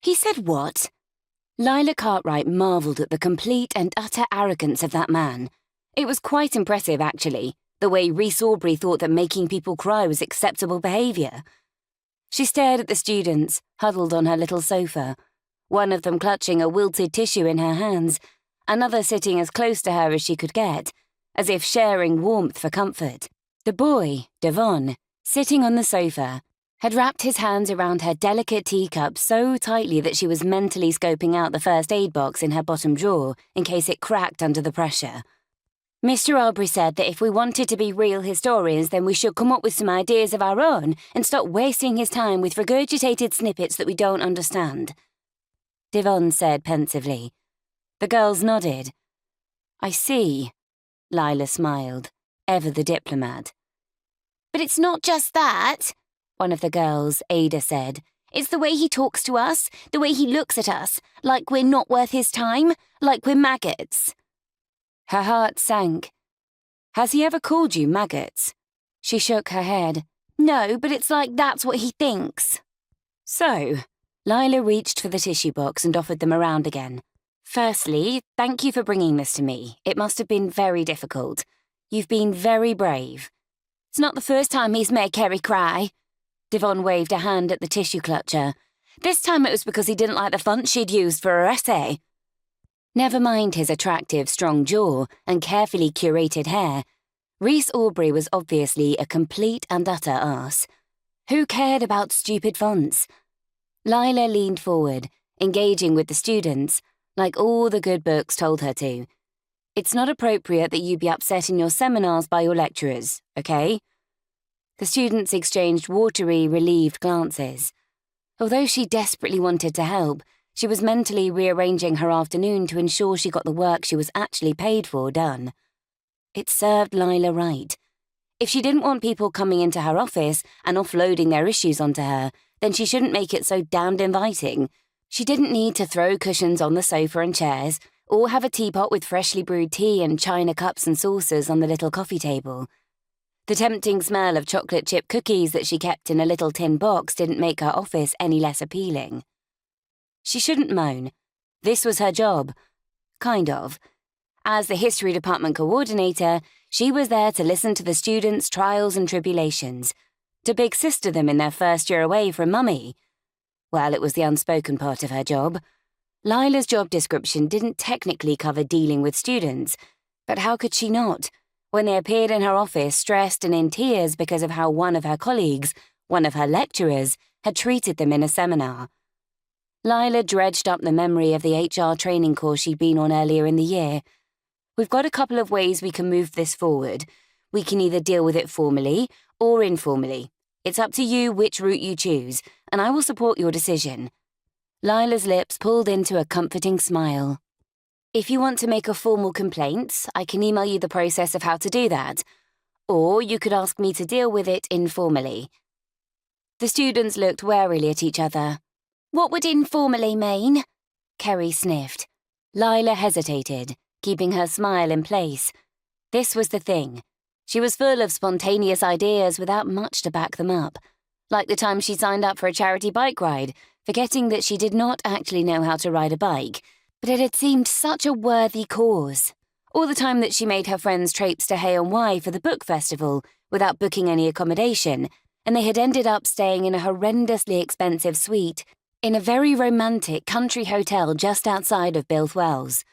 He said what? Lila Cartwright marvelled at the complete and utter arrogance of that man. It was quite impressive, actually, the way Rhys Aubrey thought that making people cry was acceptable behaviour. She stared at the students, huddled on her little sofa, one of them clutching a wilted tissue in her hands, another sitting as close to her as she could get, as if sharing warmth for comfort. The boy, Devon, sitting on the sofa, had wrapped his hands around her delicate teacup so tightly that she was mentally scoping out the first aid box in her bottom drawer in case it cracked under the pressure. Mr. Aubrey said that if we wanted to be real historians, then we should come up with some ideas of our own and stop wasting his time with regurgitated snippets that we don't understand. Devon said pensively. The girls nodded. I see, Lila smiled, ever the diplomat. But it's not just that, one of the girls, Ada, said. It's the way he talks to us, the way he looks at us, like we're not worth his time, like we're maggots. Her heart sank. Has he ever called you maggots? She shook her head. No, but it's like that's what he thinks. So, Lila reached for the tissue box and offered them around again. Firstly, thank you for bringing this to me. It must have been very difficult. You've been very brave. It's not the first time he's made Kerry cry. Devon waved a hand at the tissue clutcher. This time it was because he didn't like the font she'd used for her essay. Never mind his attractive, strong jaw and carefully curated hair, Rhys Aubrey was obviously a complete and utter arse. Who cared about stupid fonts? Lila leaned forward, engaging with the students, like all the good books told her to. It's not appropriate that you be upset in your seminars by your lecturers, okay? The students exchanged watery, relieved glances. Although she desperately wanted to help, she was mentally rearranging her afternoon to ensure she got the work she was actually paid for done. It served Lila right. If she didn't want people coming into her office and offloading their issues onto her, then she shouldn't make it so damned inviting. She didn't need to throw cushions on the sofa and chairs, or have a teapot with freshly brewed tea and china cups and saucers on the little coffee table. The tempting smell of chocolate chip cookies that she kept in a little tin box didn't make her office any less appealing. She shouldn't moan. This was her job. Kind of. As the history department coordinator, she was there to listen to the students' trials and tribulations, to big sister them in their first year away from Mummy. Well, it was the unspoken part of her job. Lila's job description didn't technically cover dealing with students, but how could she not, when they appeared in her office stressed and in tears because of how one of her colleagues, one of her lecturers, had treated them in a seminar. Lila dredged up the memory of the HR training course she'd been on earlier in the year. We've got a couple of ways we can move this forward. We can either deal with it formally or informally. It's up to you which route you choose, and I will support your decision. Lila's lips pulled into a comforting smile. If you want to make a formal complaint, I can email you the process of how to do that. Or you could ask me to deal with it informally. The students looked warily at each other. What would informally mean? Kerry sniffed. Lila hesitated, keeping her smile in place. This was the thing. She was full of spontaneous ideas without much to back them up. Like the time she signed up for a charity bike ride, forgetting that she did not actually know how to ride a bike, but it had seemed such a worthy cause. Or the time that she made her friends traipse to Hay-on-Wye for the book festival without booking any accommodation, and they had ended up staying in a horrendously expensive suite in a very romantic country hotel just outside of Bilth Wells.